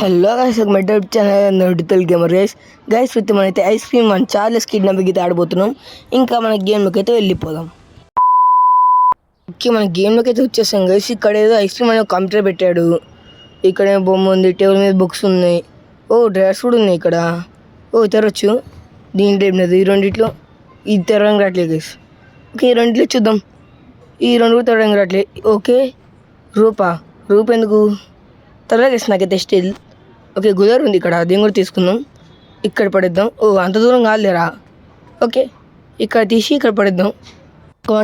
Hello guys, ఒక మెడ్ channel digital gamer guys with మనైతే ice cream and Charles kidnapping అయితే ఆడబోతున్నాం. ఇంకా మన గేమ్లోకి అయితే వెళ్ళిపోదాం. ఓకే, మన గేమ్లోకి అయితే వచ్చేసాం గైస్. ఇక్కడ ఏదో ఐస్ క్రీమ్ అనే కంప్యూటర్ పెట్టాడు. ఇక్కడ బొమ్మ ఉంది, టేబుల్ మీద బుక్స్ ఉన్నాయి. ఓ డ్రెస్ కూడా ఉన్నాయి ఇక్కడ. ఓ తెరవచ్చు. దీంట్లో ఏం లేదు. ఈ రెండిట్లో ఇది తెరవడం రావట్లేదు గైస్. ఓకే, ఈ రెండిట్లో చూద్దాం. ఈ రెండు కూడా తెరవడం రావట్లేదు. ఓకే, రూప ఎందుకు త్వరగా గైస్ నాకైతే స్టిల్. ఓకే, గుజర్ ఉంది ఇక్కడ, దీన్ని కూడా తీసుకుందాం. ఇక్కడ పడేద్దాం. ఓ అంత దూరం కాదులేరా. ఓకే, ఇక్కడ తీసి ఇక్కడ పడేద్దాం.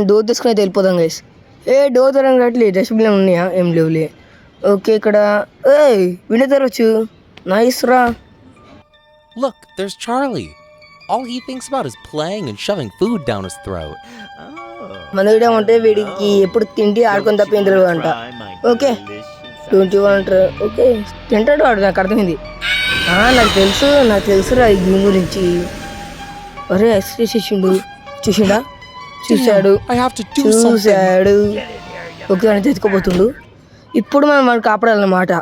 డోర్ తీసుకుని అయితే వెళ్ళిపోదాం గైస్. డోర్ తెరవడం రావట్లేదు. డస్ట్బిన్ ఉన్నాయా? ఏం లేవులే. ఓకే, ఇక్కడ విండో తెరవచ్చు. నైస్ రా. Look, there's Charlie. All he thinks about is playing and shoving food down his throat. మన వీడియో ఉంటే వీడికి ఎప్పుడు తిండి ఆడుకొని తప్ప ఏం తెలియదు అంట. ఓకే 21. ఓకే, తింటాడు వాడు, నాకు అర్థమైంది. నాకు తెలుసురా ఈ గేమ్ గురించి. అరే ఎక్స్ప్రెస్ ఇచ్చిండు. చూసాడు. ఓకే, అని తెచ్చుకోబోతుండు. ఇప్పుడు మనం కాపాడాలన్నమాట.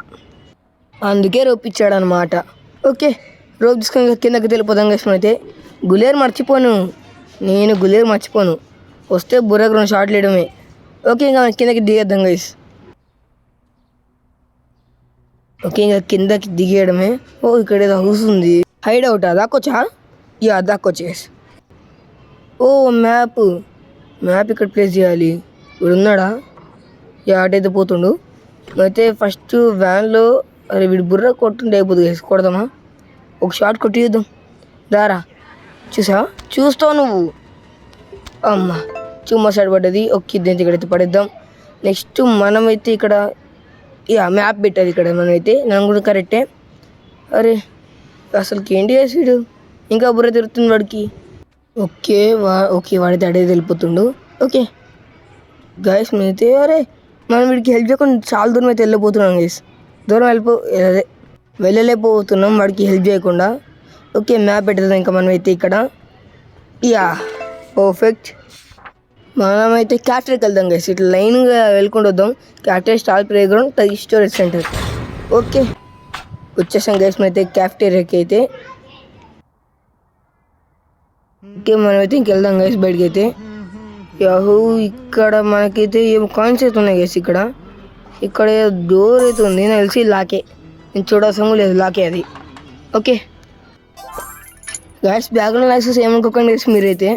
అందుకే రోప్ ఇచ్చాడు అనమాట. ఓకే, రోప్ తీసుకొని కిందకి వెళ్ళిపోదాం గైస్. అయితే గులేరు మర్చిపోను. నేను గులేరు మర్చిపోను. వస్తే బుర్రకు 2 షాట్లు వేయడమే. ఓకే, ఇంకా కిందకి దిగేద్దాం గైస్. ఓకే, ఇంకా కిందకి దిగేయడమే. ఓ ఇక్కడ ఏదో హౌస్ ఉంది. హైడ్ అవుటా? దాక్కొచ్చా? దాక్కొచ్చు గైస్. ఓ మ్యాప్ ఇక్కడ ప్లేస్ చేయాలి. ఇప్పుడు ఉన్నాడా? అటైతే పోతుండు. అయితే ఫస్ట్ వ్యాన్లో అరే వీడు బుర్ర కొట్టుంటే అయిపోతుంది గైస్. కొడదామా? ఒక షాట్ కొట్టి చూద్దాం. దారా. చూస్తావు నువ్వు. అమ్మ చుమ్మా సైడ్ పడ్డది. ఓకే, దీనికి ఇక్కడైతే పడేద్దాం. నెక్స్ట్ మనమైతే ఇక్కడ మ్యాప్ పెట్టాలి ఇక్కడ మనమైతే. నన్ను కూడా కరెక్టే. అరే అసలుకి ఏంటి వీడు, ఇంకా బుర్ర తిరుగుతుంది వాడికి. ఓకే వాడైతే అడేది వెళ్ళిపోతుండు. ఓకే గైస్, మేమైతే అరే మనం వీడికి హెల్ప్ చేయకుండా చాలా దూరం అయితే వెళ్ళిపోతున్నాం గైస్. వెళ్ళలేకపోతున్నాం వాడికి హెల్ప్ చేయకుండా. ఓకే, మ్యాప్ పెట్టేద్దాం ఇంకా మనమైతే ఇక్కడ. పర్ఫెక్ట్. మనమైతే క్యాఫ్టరీకి వెళ్దాం గైస్. ఇట్లా లైన్గా వెళ్ళకుండా వద్దాం. Cafeteria, star play ground, storage centre. Okay, వచ్చేసాం గైస్ మనమైతే క్యాఫ్టరీకి అయితే. ఓకే, మనమైతే ఇంకెళ్దాం గైస్ బయటకి అయితే. ఇక్కడ మనకైతే ఏం కాయిన్స్ అయితే ఉన్నాయి గైస్. ఇక్కడ డోర్ అయితే ఉంది. నాకు తెలిసి లాకే. నేను చూడాల్సిన లేదు, లాకే అది. ఓకే గైస్, బ్యాక్గ్రౌండ్ నాయిసెస్ ఏమనుకోకండి గైస్ మీరైతే.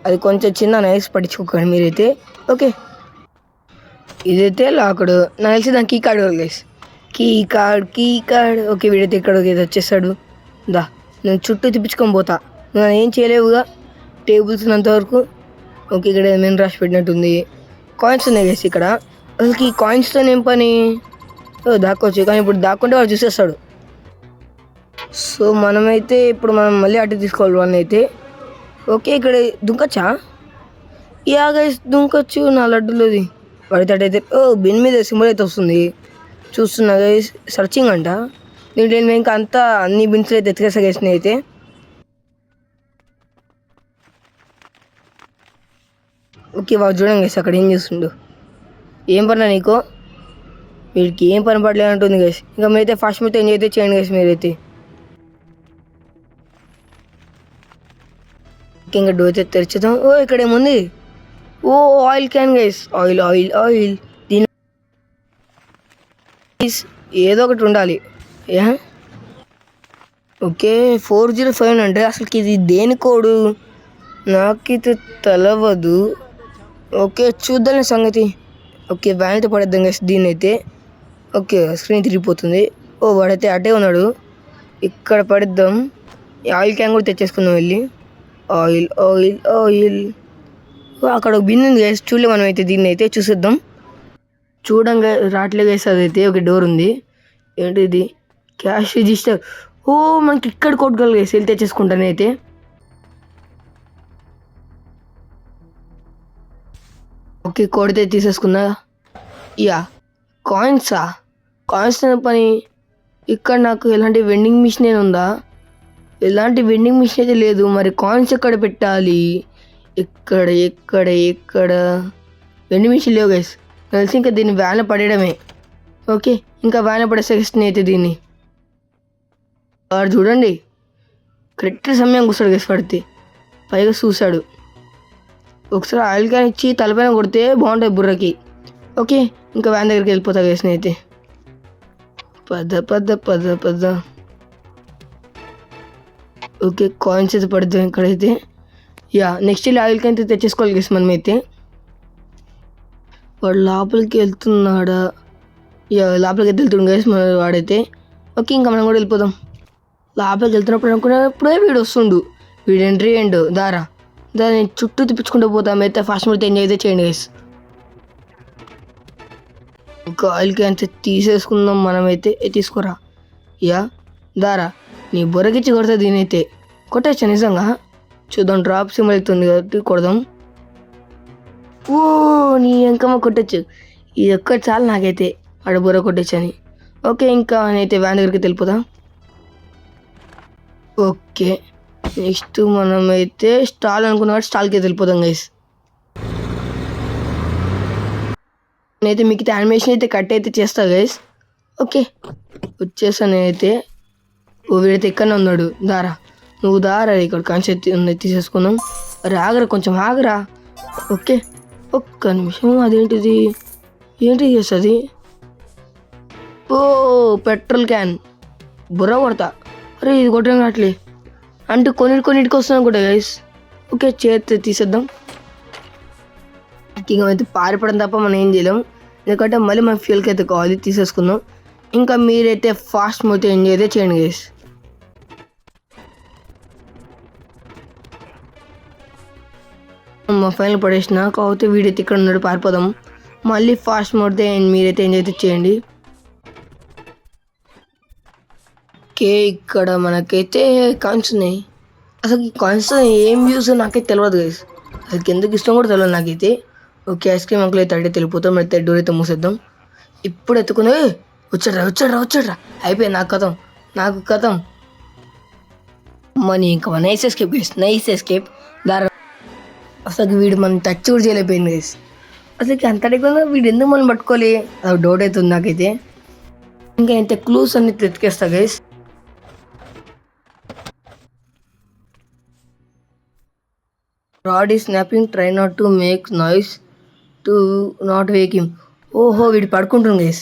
అది కొంచెం చిన్న నైస్, పట్టించుకోకండి మీరైతే. ఓకే, ఇదైతే లాకడు. నాకు తెలిసి దాని key card guys. Key card. Okay, వీడైతే ఇక్కడ వచ్చేస్తాడు. నేను చుట్టూ తిప్పించుకొని పోతా. నేను ఏం చేయలేవుగా టేబుల్స్ ఉన్నంతవరకు. ఓకే, ఇక్కడ మెయిన్ రాసి పెట్టినట్టుంది. కాయిన్స్ ఉన్నాయి గైస్ ఇక్కడ. అసలు ఈ కాయిన్స్తో ఏం పని? దాక్కోవచ్చు, కానీ ఇప్పుడు దాక్కుంటే వాడు చూసేస్తాడు. సో మనమైతే ఇప్పుడు మనం మళ్ళీ అటు తీసుకోవాలి వాళ్ళని అయితే. ఓకే, ఇక్కడ దుంకొచ్చా? గైస్ దుంకొచ్చు. నా లడ్డులోది పడితే బిన్ మీద సింబల్ అయితే వస్తుంది. చూస్తున్నా గైస్, సర్చింగ్ అంట. దీంట్లో నేను ఇంకా అంతా అన్ని బిన్స్లో అయితే ఎత్తుకేసా గైస్ అయితే. ఓకే, వాడు చూడండి గైస్ అక్కడ ఏం చేస్తుండు. ఏం పడినా నీకో? వీడికి ఏం పని పడలేదు అంటుంది గైస్. ఇంకా మీరైతే ఫస్ట్ మీతో ఎంజాయ్ అయితే చేయండి గైస్ మీరైతే. ఇంకా డోర్ అయితే తెరిచేద్దాం. ఇక్కడ ఏముంది? Oil can guys. ఆయిల్ దీని ఏదో ఒకటి ఉండాలి. ఓకే, 405 అంటే అసలుకి ఇది దేని కోడు నాకైతే తెలవదు. ఓకే, చూద్దాం సంగతి. ఓకే, వ్యాన్ అయితే పడేద్దాం గైస్ దీన్ని అయితే. ఓకే, స్క్రీన్ తిరిగిపోతుంది. వాడైతే అటే ఉన్నాడు. ఇక్కడ పడేద్దాం. ఆయిల్ క్యాన్ కూడా తెచ్చేసుకుందాం వెళ్ళి. ఆయిల్. అక్కడ ఒక బిన్ ఉంది గైస్. చూడలే మనం అయితే దీన్ని అయితే చూసేద్దాం. చూడంగా రావట్లే గైస్ అదైతే. ఒక డోర్ ఉంది. ఏంటిది? Cash register. మనకి ఇక్కడ కొట్టుకోవాలి గైస్. వెళ్ళి తెచ్చేసుకుంటాను అయితే. ఓకే, కొడితే తీసేసుకున్నా. కాయిన్స్ పని. ఇక్కడ నాకు ఎలాంటి వెండింగ్ మిషన్ ఉందా? ఎలాంటి వెండింగ్ మిషన్ అయితే లేదు. మరి కాయిన్స్ ఎక్కడ పెట్టాలి? ఎక్కడ వెండింగ్ మిషన్ లేవు గైస్. తెలిసి ఇంకా దీన్ని వ్యాన్లో పడేయడమే. ఓకే, ఇంకా వ్యాన్లో పడేస్తే అయితే దీన్ని. వాడు చూడండి కరెక్ట్ సమయం కూర్చోడు గైస్ పడితే, పైగా చూశాడు. ఒకసారి ఆయిల్ క్యాన్ ఇచ్చి తలపైన కొడితే బాగుంటుంది బుర్రకి. ఓకే ఇంకా వ్యాన్ దగ్గరికి వెళ్ళిపోతా గైస్ అయితే. పద. ఓకే కాయిన్స్ అయితే పడుతుంది ఇక్కడైతే. యా నెక్స్ట్ వెళ్ళి ఆయిల్ క్యాన్ అయితే తెచ్చేసుకోవాలి గైస్ మనమైతే. వాడు లోపలికి వెళ్తున్నాడా? యా లోపలికి అయితే వెళ్తుండే గైస్ మన వాడైతే. ఓకే ఇంకా మనం కూడా వెళ్ళిపోదాం. లోపలికి వెళ్తున్నప్పుడు అనుకున్నప్పుడే వీడు వస్తుండు. వీడు ఎంట్రీ అండ్ దాన్ని చుట్టూ తిప్పించుకుంటూ పోతాం అయితే. ఫాస్ట్ మూడ్ ఎంజాయ్ అయితే చేయండి గైస్. ఇంకా ఆయిల్ క్యాన్స్ తీసేసుకుందాం మనమైతే. తీసుకోరా. యా నీ బొరకిచ్చి కొడతా దీనైతే. కొట్టచ్చా నిజంగా? చూద్దాం డ్రాప్ సింబల్ అవుతుంది కాబట్టి కొడదాం. ఓ నీ ఎంకమ్మ కొట్టచ్చు. ఇది ఒక్కటి చాలు నాకైతే ఆడ బొర్ర కొట్టచ్చని. ఓకే ఇంకా నేనైతే వ్యాన్ దగ్గరికి వెళ్ళిపోదాం. ఓకే నెక్స్ట్ మనమైతే స్టాల్ అనుకున్న స్టాల్కి అయితే వెళ్ళిపోదాం గైస్. నేనైతే మీకు యానిమేషన్ అయితే కట్ అయితే చేస్తా గైస్. ఓకే వచ్చేసా నేనైతే. వీడైతే ఎక్కడనే ఉన్నాడు. నువ్వు ఇక్కడ కాన్సెప్ట్ ఉన్నాయి తీసేసుకుందాం. ఆగరా కొంచెం ఆగరా. ఓకే ఒక్క నిమిషం. అదేంటిది చేస్తుంది? ఓ పెట్రోల్ క్యాన్ బుర్ర కొడతా. అరే ఇది కొట్టడం అట్లే అంటే కొన్నిటికి వస్తున్నాం కూడా గైస్. ఓకే చేతి తీసేద్దాం. ఇంకా అయితే పారిపడడం తప్ప మనం ఏం చేయలేం, ఎందుకంటే మళ్ళీ మన ఫ్యూల్కి అయితే కావాలి. తీసేసుకుందాం. ఇంకా మీరైతే ఫాస్ట్ మూవ్ ఎంజాయ్ అయితే చేయండి గైస్. మా ఫైనల్ పడేసిన కాకపోతే వీడైతే ఇక్కడ ఉన్నాడు. పారిపోదాం. మళ్ళీ ఫాస్ట్ మోడ్ మీరైతే ఎంజాయ్ అయితే చేయండి. ఓకే ఇక్కడ మనకైతే కాయిన్స్ ఉన్నాయి. అసలు ఈ కాయిన్స్ ఏం యూస్ నాకైతే తెలియదు గైస్. అసలు ఎందుకు ఇష్టం కూడా తెలియదు నాకైతే. ఓకే ఐస్ క్రీమ్ అంకుల్ అయితే అడిగితే వెళ్ళిపోతాం. అయితే డోర్ అయితే మూసేద్దాం. ఇప్పుడు ఎత్తుకుని వచ్చాడ్రా. అయిపోయింది నాకు కథం. మనీ ఇంకా nice escape guys. Nice escape. అసలు వీడు మనం టచ్ కూడా చేయలేకపోయింది గైస్. అసలు అంత అడిగిపోయిందా వీడు ఎందుకు మనం పట్టుకోలే? అది డౌట్ అవుతుంది నాకైతే. ఇంకా అయితే క్లూస్ అన్ని తెచ్చుకేస్తా గైస్. రాడ్ ఈ snapping, try not to make noise to not Wake him. ఓహో వీడు పడుకుంటుంది గైస్.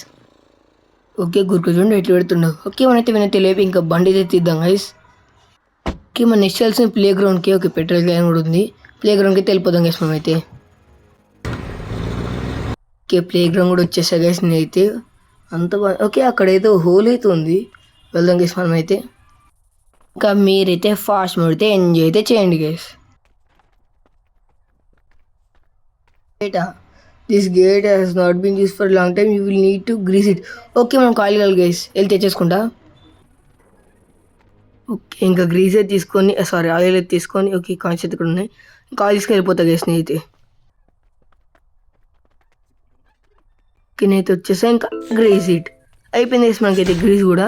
ఓకే గుర్తుండి ఎట్లా పెడుతుండవు. ఓకే వినైతే లేపి ఇంకా బండి అయితే తీద్దాం గైస్. ఓకే మన నెక్స్ట్ వెళ్ళాల్సిన ప్లే గ్రౌండ్కి. ఓకే పెట్రోల్ క్యాన్ కూడా ఉంది. ప్లే గ్రౌండ్కి అయితే వెళ్ళిపోదాం గైస్ మనమైతే. ఓకే ప్లే గ్రౌండ్ కూడా వచ్చేసా గైస్ నేనైతే. అంత ఓకే అక్కడ ఏదో హోల్ అయితే ఉంది. వెళ్దాం గైస్ మనమైతే. ఇంకా మీరైతే ఫాస్ట్ మోడ్ ఎంజాయ్ అయితే చేయండి guys. This gate has not been use for long time, you will need to grease it. Okay మనం కాల్ కాలి గైస్ వెళ్ళి తెచ్చేసుకుంటా. ఓకే ఇంకా గ్రీస్ అయితే తీసుకొని ఆయిల్ అయితే తీసుకొని. ఓకే కాయిన్స్ అయితే ఇక్కడ ఉన్నాయి. ఇంకా ఆయిల్ తీసుకొని వెళ్ళిపోతా గైస్ నేనైతే. ఓకే నేనైతే వచ్చేసా. ఇంకా గ్రీస్ ఇట్ అయిపోయింది గైస్ మనకైతే. గ్రీస్ కూడా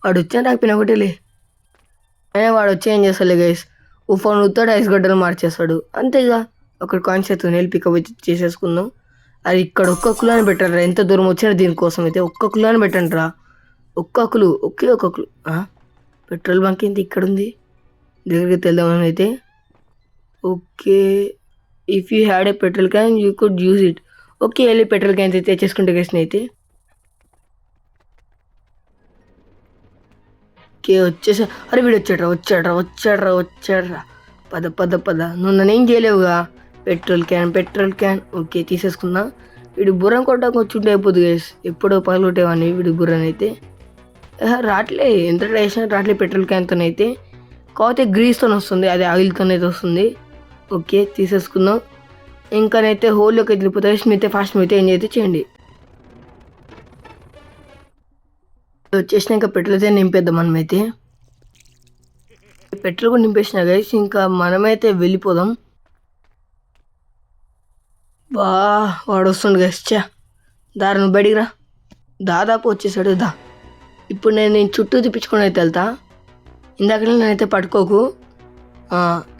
వాడు వచ్చా రాకపోయినా ఒకటేలే. అయినా వాడు వచ్చి ఏం చేస్తాలే గైస్. ఫోన్ ఉత్తాడు ఐస్ గడ్డలు మార్చేస్తాడు అంతేగా. ఒకటి కాయిన్స్ అయితే వెళ్ళి పికప్ అయితే చేసేసుకుందాం. అది ఇక్కడ ఒక్క కులాన్ని పెట్టండి. ఎంత దూరం వచ్చినా దీనికోసం అయితే ఒక్క కులాన్ని పెట్టండి రా. ఒక్క కులు. పెట్రోల్ బంక్ ఏంటి ఇక్కడ ఉంది? దగ్గరికి వెళ్దామని అయితే. Okay if you had a petrol can you could use it. Okay వెళ్ళి పెట్రోల్ క్యాన్స్ అయితే తెచ్చేసుకుంటే గైస్ అయితే. ఓకే వచ్చేసా. అరే వీడు వచ్చాడ్రా. పద నువ్వు నన్నేం చేయలేవుగా. పెట్రోల్ క్యాన్ ఓకే తీసేసుకున్నా. వీడు బుర్రం కొట్టకు వచ్చుంటే అయిపోతుంది గైస్. ఎప్పుడో పగలగొట్టేవాడిని వీడి బుర్రని అయితే. రాట్లే ఎంత ట్రై చేసినా రాట్లే పెట్రోల్ క్యాన్తో అయితే. కాకపోతే గ్రీస్తో వస్తుంది, అదే ఆయిల్తో అయితే వస్తుంది. ఓకే తీసేసుకుందాం. ఇంకానైతే హోల్లోకి వెళ్ళిపోతాయి. మీతో ఫాస్ట్ అయితే ఎంజాయ్ అయితే చేయండి. వచ్చేసినాక పెట్రోల్ అయితే నింపేద్దాం మనమైతే. పెట్రోల్ కూడా నింపేసిన గైస్. ఇంకా మనమైతే వెళ్ళిపోదాం. వాడు వస్తుండు గైస్. నువ్వు బయటికి రా. దాదాపు వచ్చేసాడు. ఇప్పుడు నేను చుట్టూ తిప్పించుకొని అయితే వెళ్తా. ఇందాక నేనైతే పట్టుకోకు.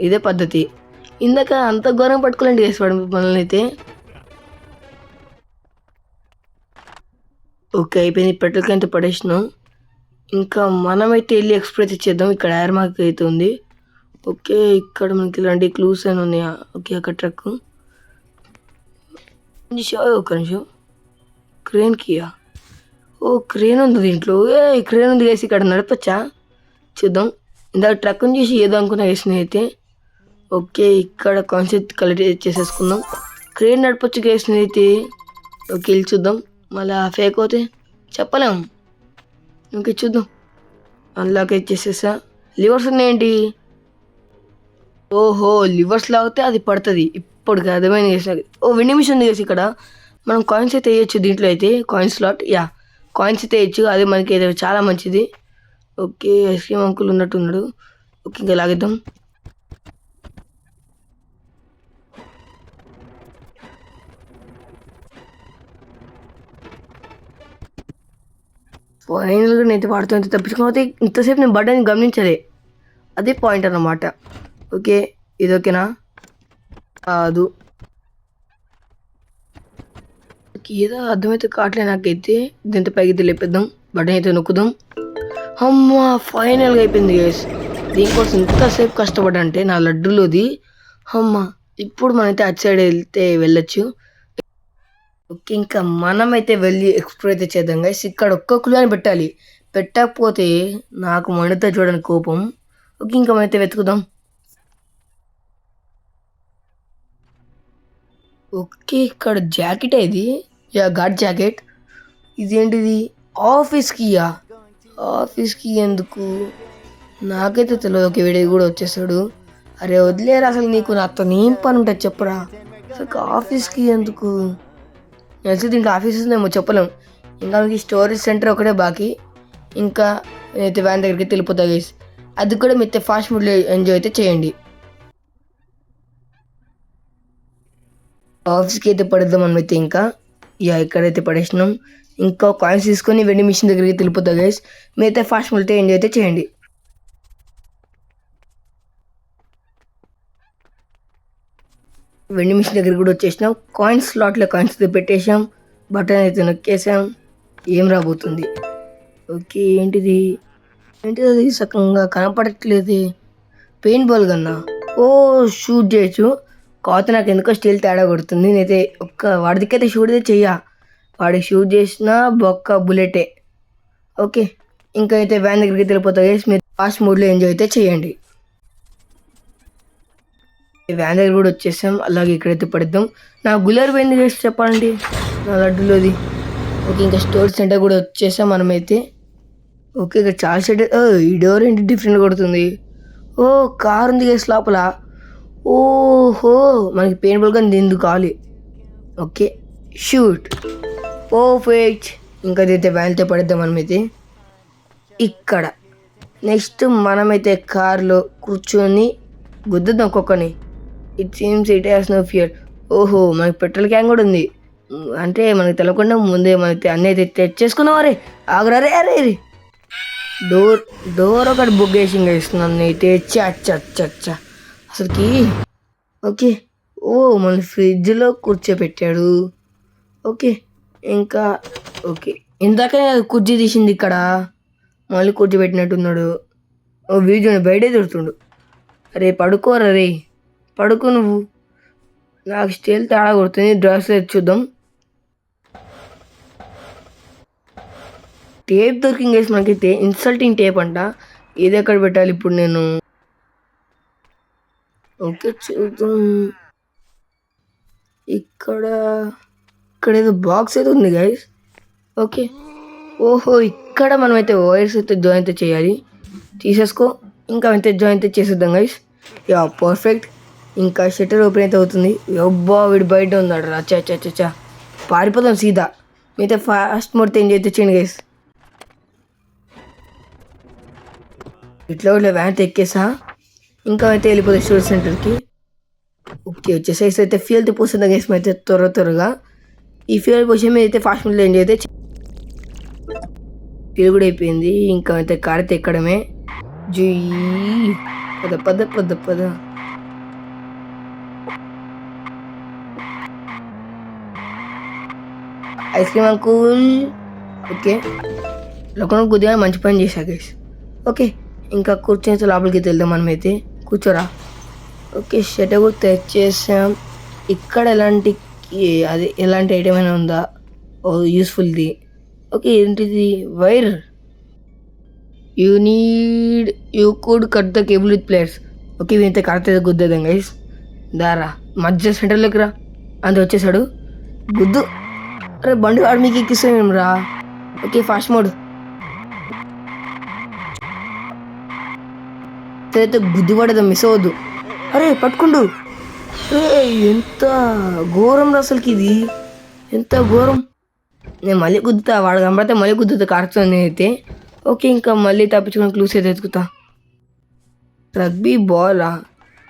ఇదే పద్ధతి. ఇందాక అంత ఘోరం పట్టుకోలేండి గైస్ వాడు మనల్ని అయితే. ఓకే అయిపోయింది. పెట్రోల్ క్యాన్ పడేసినాం. ఇంకా మనమైతే వెళ్ళి ఎక్స్ప్రెస్ ఇచ్చేద్దాం. ఇక్కడ ఎయిర్ మార్క్ అయితే ఉంది. ఓకే, ఇక్కడ మనకి ఇలాంటి క్లూస్ అని ఉన్నాయా? ఓకే, అక్కడ ట్రక్ ఒక నిమిషం, క్రేన్ కియా. ఓ క్రేన్ ఉంది దీంట్లో. క్రేన్ ఉంది వేసి ఇక్కడ నడపచ్చా? చూద్దాం. ఇందాక ట్రక్ని చూసి ఏదో అనుకున్నా వేసిన అయితే. ఓకే, ఇక్కడ కాన్సెప్ట్ కలెక్ట్ చేసేసుకుందాం. క్రేన్ నడపచ్చు వేసిన అయితే. ఓకే, వెళ్ళి చూద్దాం. మళ్ళీ ఫేక్ అవుతే చెప్పలేం. ఓకే, చూద్దాం. అన్లాక్ ఇచ్చేసేసా. లివర్స్ ఉన్నాయేంటి? ఓహో, లివర్స్ లాగితే అది పడుతుంది. ఇప్పుడు అర్థమైంది చేసిన. ఓ వెండింగ్ మిషన్ ఉంది చేసి ఇక్కడ. మనం కాయిన్స్ అయితే వేయచ్చు దీంట్లో అయితే. కాయిన్ స్లాట్, యా, కాయిన్స్ అయితే వేయచ్చు. అది మనకి అయితే చాలా మంచిది. ఓకే, ఐస్ క్రీమ్ అంకుల్ ఉన్నట్టున్నాడు. ఓకే, ఇంకా లాగిద్దాం. ఫైనల్గా నేను వాడుతుంటే తప్పించుకోకపోతే ఇంతసేపు నేను బటన్ గమనించలే. అదే పాయింట్ అన్నమాట. ఓకే, ఇది ఓకేనా? కాదు, ఏదో అర్థమైతే కావట్లే నాకైతే. దీంతో పైకి లేపేద్దాం. బటన్ అయితే నొక్కుదాం. అమ్మా, ఫైనల్గా అయిపోయింది గైస్. దీనికోసం ఇంతసేపు కష్టపడ్డా అంటే నా లడ్డులోది. అమ్మా, ఇప్పుడు మనమైతే అటు సైడ్ వెళ్తే వెళ్ళొచ్చు. ఓకే, ఇంకా మనమైతే వెళ్ళి ఎక్స్ప్లోర్ అయితే చేద్దాం గైస్. ఇక్కడ ఒక్క కులాన్ని పెట్టాలి. పెట్టకపోతే నాకు మండుతా చూడడానికి కోపం. ఓకే, ఇంకా మనమైతే వెతుకుదాం. ఓకే, ఇక్కడ జాకెట్ ఇది. Yeah, God jacket. ఇదేంటిది? ఆఫీస్కియా? ఆఫీస్కి ఎందుకు? నాకైతే తెలియదు. ఓకే, వీడియో కూడా వచ్చేసాడు. అరే వదిలేరా, అసలు నీకు నాతో ఏం పని ఉంటుంది చెప్పరా? అసలు ఆఫీస్కి ఎందుకు? తెలిసి దీంట్లో ఆఫీసెస్ ఏమో చెప్పలేం. ఇంకా మనకి స్టోరేజ్ సెంటర్ ఒకటే బాకీ. ఇంకా అయితే వ్యాన్ దగ్గరికి వెళ్ళిపోతా గైస్. అది కూడా మీతో ఫాస్ట్ ఫుడ్లో ఎంజాయ్ అయితే చేయండి. ఆఫీస్కి అయితే పడేద్దాం మనమైతే. ఇంకా ఇక్కడైతే పడేసినాం. ఇంకా కాయిన్స్ తీసుకొని వెండి మిషన్ దగ్గరికి వెళ్ళిపోతా గైస్. మీతో ఫాస్ట్ ఫుడ్ ఎంజాయ్ అయితే చేయండి. వెండి మిషన్ దగ్గర కూడా వచ్చేసినాం. కాయిన్స్ స్లాట్లో కాయిన్స్ పెట్టేసాం. బటన్ అయితే నొక్కేసాం. ఏం రాబోతుంది? ఓకే, ఏంటిది? అది సకంగా కనపడట్లేదు. పెయింట్ బాల్ కన్నా. ఓ, షూట్ చేయొచ్చు. కాకపోతే నాకు ఎందుకో స్టీల్ తేడా కొడుతుంది. నేనైతే వాడికైతే షూట్ అయితే చెయ్యా. వాడికి షూట్ చేసిన బొక్క బుల్లెటే. ఓకే, ఇంకా అయితే వ్యాన్ దగ్గరికి వెళ్ళిపోతా గైస్. మీరు ఫాస్ట్ మోడ్లో ఎంజాయ్ అయితే చేయండి. వ్యాన్ దగ్గర కూడా వచ్చేసాం. అలాగే ఇక్కడైతే పడిద్దాం. నా గులాబీ పోయింది గైస్ చెప్పాలండి, నా లడ్డులోది. ఓకే, ఇంకా స్టోర్ సెంటర్ కూడా వచ్చేసాం మనమైతే. ఓకే, ఇక్కడ చాలా సెట్. ఈ డోర్ ఏంటి డిఫరెంట్ కొడుతుంది? ఓ, కార్ ఉంది గైస్ లోపల. ఓహో, మనకి పెయింట్ బాల్ కానీ ఎందుకు కావాలి. Okay, shoot. పర్ఫెక్ట్. ఇంకా అయితే వ్యాన్తో పడిద్దాం మనమైతే. ఇక్కడ నెక్స్ట్ మనమైతే కార్లో కూర్చొని గుద్దుద్దాం ఒక్కొక్కని. It seems it has no fear. ఓహో, మనకి పెట్రోల్ క్యాన్ కూడా ఉంది. అంటే మనకి తెలవకుండా ముందే మనకి అన్నీ అయితే తెచ్చేసుకున్నాం. ఆగురారే. అరే డోర్ ఒకటి బుక్ చేసి వేస్తున్నాను అయితే. చచ్చ అసలుకి. ఓకే, ఓ, మన ఫ్రిడ్జ్లో కూర్చోపెట్టాడు. ఓకే, ఇంకా ఓకే, ఇందాక కుర్చీ తీసింది ఇక్కడ. మళ్ళీ కూర్చోబెట్టినట్టున్నాడు. ఓ, వీడియోని బయటే తిడుతుండు. అరే పడుకోరా రే, పడుకో నువ్వు. నాకు స్టైల్ తేడా కొడుతుంది. డ్రెస్ చూద్దాం. టేప్ దొరికింగ్ వేసి మనకైతే. ఇన్సల్టింగ్ టేప్ అంట. ఇది ఎక్కడ పెట్టాలి ఇప్పుడు నేను? ఓకే, చూద్దాం. ఇక్కడ ఏదో బాక్స్ అయితే ఉంది గైస్. ఓకే, ఓహో, ఇక్కడ మనమైతే వైర్స్ అయితే జాయిన్ అయితే చేయాలి. తీసేసుకో. ఇంకా అయితే జాయిన్ అయితే చేసేద్దాం గైస్. Yeah, perfect. ఇంకా షట్టర్ ఓపెన్ అయితే అవుతుంది. అబ్బా, వీడు బయట ఉన్నాడు రా. చచ్చా పారిపోదాం సీదా. మీతో ఫాస్ట్ మోడ్ ఎంజాయ్ అయితే చేయండి గైస్. ఇట్లా వ్యాన్ ఎక్కేసా. ఇంకా అయితే వెళ్ళిపోతుంది స్టోర్ సెంటర్కి. ఓకే, వచ్చేసేసి అయితే ఫ్యూల్ పోస్తుంది గైస్. అయితే త్వరగా ఈ ఫ్యూల్ పోసే మీద అయితే ఫాస్ట్ మోడ్లో ఎంజాయ్ అయితే ఫ్యూల్ కూడా అయిపోయింది. ఇంకా అయితే కార్ అయితే ఎక్కడమే. జీ పద. Ice cream uncle. ఓకే, లోకం కొద్దిగా మంచి పని చేశా గైస్. ఓకే ఇంకా కూర్చొని లోపలికి వెళ్దాం మనమైతే. కూర్చోరా. ఓకే షటర్ కూడా తెచ్చేసాం. ఇక్కడ ఎలాంటి ఐటమ్ అయినా ఉందా? ఓ యూస్ఫుల్ది. ఓకే ఏంటిది? Wire. You could cut the cable with pliers. Okay వీంత కడితే గుద్దేదాం గైస్. దారా మధ్య సెంటర్లోకి రా. అంతే వచ్చేసాడు. గుద్దు. అరే బండి వాడు మీకు ఎక్కిస్తాం రా. Okay fast mode. అయితే గుద్ది పడేదా మిస్ అవ్వద్దు. అరే పట్టుకుండు. అరే ఎంత ఘోరం రా అసలుకి ఇది. ఎంత ఘోరం. నేను మళ్ళీ గుద్దుతా. వాడు కనబడితే మళ్ళీ గుద్దుతా కార్తో అయితే. ఓకే ఇంకా మళ్ళీ తప్పించుకుని క్లూస్ అయితే ఎత్తుకుతా. రగ్బీ బాలా?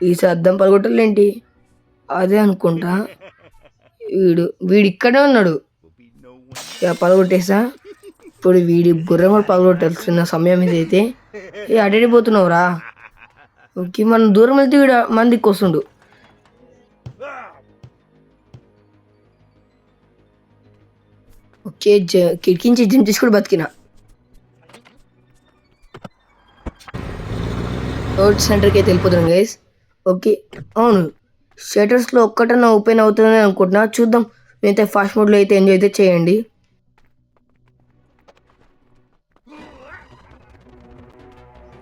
ఈసారి అద్దం పలగొట్టాలేంటి? అదే అనుకుంటా. వీడు ఇక్కడే ఉన్నాడు. పలగొట్టేసా. ఇప్పుడు వీడి బుర్ర కూడా పలగొట్టాల్సిన సమయం ఇది అయితే. అడిగిపోతున్నావురా. ఓకే మనం దూరం వెళ్తే వీడు మందికి వస్తుండు. ఓకే కిటికించి జంప్ చేసి కూడా బతికినా. రోడ్ సెంటర్కి అయితే వెళ్ళిపోతున్నాం గైస్. ఓకే అవును షటర్స్లో ఒక్కటన్నా ఓపెన్ అవుతుందని అనుకుంటున్నా. చూద్దాం. నేనైతే ఫాస్ట్ మోడ్లో అయితే ఎంజాయ్ అయితే చేయండి.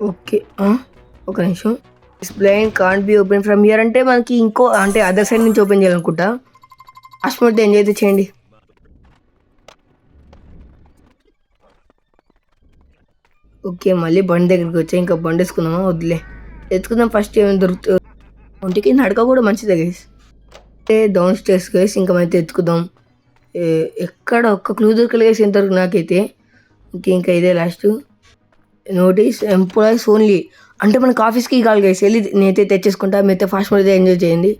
ఓకే ఒక నిమిషం. This blind can't be open from here అంటే మనకి ఇంకో అంటే అదర్ సైడ్ నుంచి ఓపెన్ చేయాలనుకుంటా. ఫాస్ట్ మోడ్తో ఎంజాయ్ అయితే చేయండి. ఓకే మళ్ళీ బండి దగ్గరికి వచ్చా. ఇంకా బండి వేసుకుందామా? వద్దులే ఎత్తుకుందాం. ఫస్ట్ ఏమైనా దొరుకుతుంది. ఒంటికి నడక కూడా మంచిదే గైస్. Down stairs guys. ఇంకా అయితే ఎత్తుకుదాం. ఎక్కడ ఒక్క క్లూ దొరకలేసి ఇంతవరకు నాకైతే. ఇంకా ఇదే లాస్ట్. నోటీస్ ఎంప్లాయీస్ ఓన్లీ అంటే మనకు ఆఫీస్కి కాల్ గైస్. వెళ్ళి నేనైతే తెచ్చేసుకుంటా. మీరైతే ఫాస్ట్ మోడ్ అయితే ఎంజాయ్ చేయండి.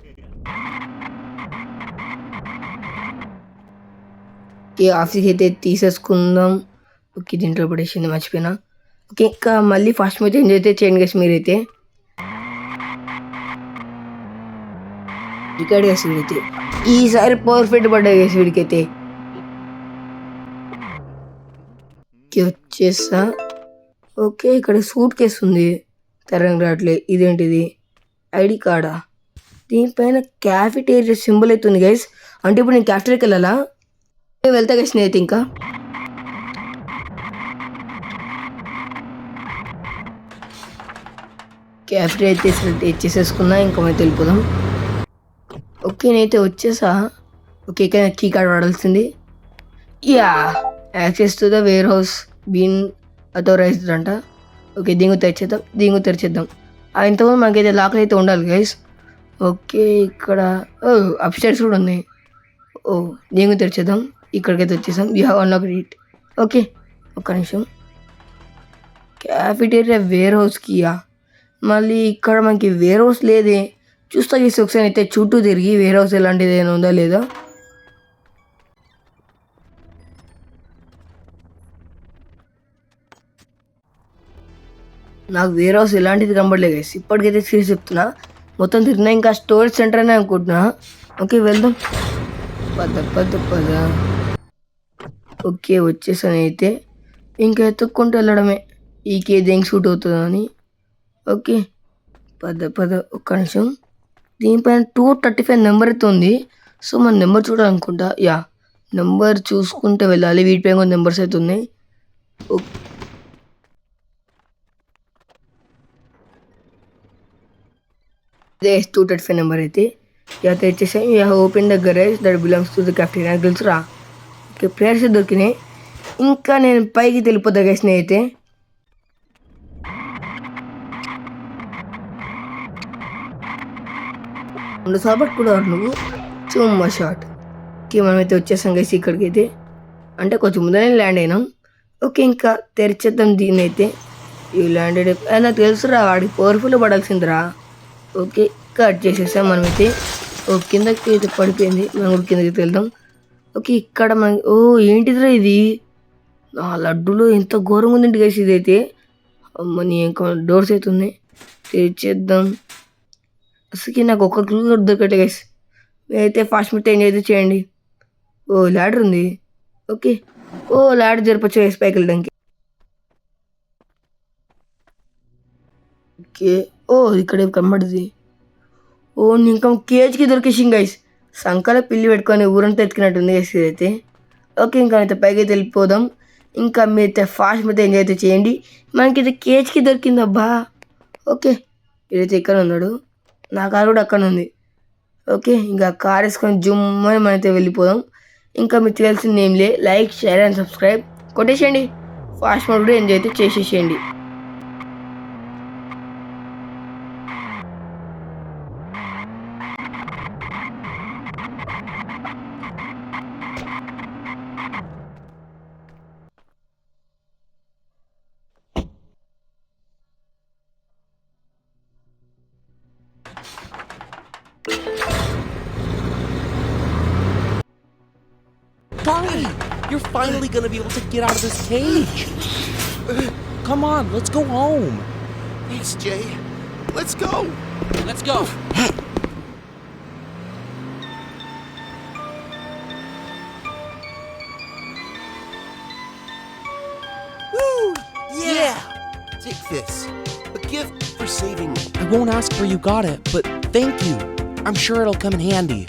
ఆఫీస్కి అయితే తీసేసుకుందాం. ఓకే దీంట్లో పడేసింది మర్చిపోయినా. ఓకే ఇంకా మళ్ళీ ఫాస్ట్ మోడ్ ఎంజాయ్ అయితే చేయండి గైస్ మీరైతే. రికార్డ్ చేసి వీడైతే ఈసారి పర్ఫెక్ట్ పడ్డాయి గైస్ వీడికైతే. వచ్చేసా. ఓకే ఇక్కడ సూట్ కేసు ఉంది. తెరంగా రావట్లే. ఇదేంటిది? ఐడి కార్డా? దీనిపైన క్యాఫిటేరియా సింబల్ అయితే ఉంది గైస్. అంటే ఇప్పుడు నేను క్యాఫిటేరియాకి వెళ్ళాలా? వెళ్తా గైస్ నేనైతే. ఇంకా క్యాఫిటేరియా అయితే ఇచ్చేసేసుకున్నా. ఇంకా మేము వెళ్ళిపోదాం. ఓకే నేనైతే వచ్చేసా. ఓకే ఇక్కడ కీ కార్డ్ వాడాల్సింది. Access to the warehouse been authorised అంట. ఓకే దీంగు తెరిచేద్దాం. ఇంతకుముందు మనకైతే లాక్లు అయితే ఉండాలి గైస్. ఓకే ఇక్కడ అప్స్టైర్స్ కూడా ఉన్నాయి. దీంగు తెరిచేద్దాం. ఇక్కడికైతే వచ్చేసాం. You have unlocked it. Okay ఒక్క నిమిషం. క్యాఫిటేరియా వేర్ హౌస్కియా? మళ్ళీ ఇక్కడ మనకి వేర్ హౌస్ లేదే. చూస్తా చేసి ఒకసారి అయితే చుట్టూ తిరిగి వేర్ హౌస్ ఎలాంటిది ఏమైనా ఉందా లేదా. నాకు వేర్ హౌస్ ఎలాంటిది కనబడలేదు గైస్. ఇప్పటికైతే సీరియస్ చెప్తున్నా. మొత్తం తిరిగినా. ఇంకా స్టోరేజ్ సెంటర్ అనే అనుకుంటున్నా. ఓకే వెళ్దాం. పద. ఓకే వచ్చేసాను అయితే. ఇంకా ఎత్తుక్కుంటూ వెళ్ళడమే. ఈకేది ఏం సూట్ అవుతుందని. ఓకే పద ఒక్క నిమిషం. దీనిపైన 235 నెంబర్ అయితే ఉంది. సో మన నెంబర్ చూడాలనుకుంటా. నెంబర్ చూసుకుంటే వెళ్ళాలి. వీటిపైన కొన్ని నెంబర్స్ అయితే ఉన్నాయి. ఇదే 235 నెంబర్ అయితే. తెచ్చేసాం. Open the garage that belongs to the cafeteria అని తెలుసురా. ఓకే ప్లేయర్స్ దొరికినాయి. ఇంకా నేను పైకి తెలిపోతా గైస్ అయితే. రెండు సార్లు పట్టుకున్నారు నువ్వు. చుమ్మా షాట్. ఓకే మనమైతే వచ్చేసాం గైస్ ఇక్కడికి అయితే. అంటే కొంచెం ముందరే ల్యాండ్ అయినాం. ఓకే ఇంకా తెరిచేద్దాం దీన్ని అయితే. ఈ ల్యాండెడ్ నాకు తెలుసురా. వాడికి పవర్ఫుల్ పడాల్సిందిరా. ఓకే కట్ చేసేసాం మనమైతే. కిందకి అయితే పడిపోయింది. మనం కూడా కిందకి వెళ్దాం. ఓకే ఇక్కడ ఏంటిదిరా ఇది? లడ్డులో ఎంత ఘోరంగా ఉందండి గైస్ ఇదైతే. అమ్మని ఇంకా డోర్స్ అయితే ఉన్నాయి. తెరిచేద్దాం. అసలుకి నాకు ఒక్క క్లూ దొరకట్లే గైస్. మీరైతే ఫాస్ట్ మీట్ ఎంజాయ్ అయితే చేయండి. ల్యాడర్ ఉంది. ఓకే ల్యాడర్ జరపచ్చు గైస్ పైకి వెళ్ళడానికి. ఓకే. ఓహ్! ఇక్కడ కనబడింది. ఓహ్! ఇంకా కేజ్‌కి దొరికేసింది గైస్. సంకలో పిల్లి పెట్టుకొని ఊరంతా ఎతికినట్టుంది గైస్ ఇదైతే. ఓకే. ఇంకా అయితే పైకైతే వెళ్ళిపోదాం. ఇంకా మీరైతే ఫాస్ట్ అయితే ఎంజాయ్ అయితే చేయండి. మనకైతే కేజ్‌కి దొరికిందబ్బా! ఓకే. ఇదైతే ఇక్కడ ఉన్నాడు. నా కారు కూడా అక్కడనే ఉంది. ఓకే. ఇంకా కార్ వేసుకొని జుమ్మని మనమైతే వెళ్ళిపోదాం. ఇంకా మీకు తెలిసింది ఏం లే. లైక్, షేర్ అండ్ సబ్స్క్రైబ్ కొట్టేసేయండి. ఫాస్ట్ మోడ్ కూడా ఎంజాయ్ అయితే చేసేసేయండి. Charlie, you're finally gonna be able to get out of this cage. Come on, let's go home. Thanks, Jay. Let's go. Let's go. Woo! Yeah. Take this. A gift for saving me. I won't ask where you got it, but thank you. I'm sure it'll come in handy.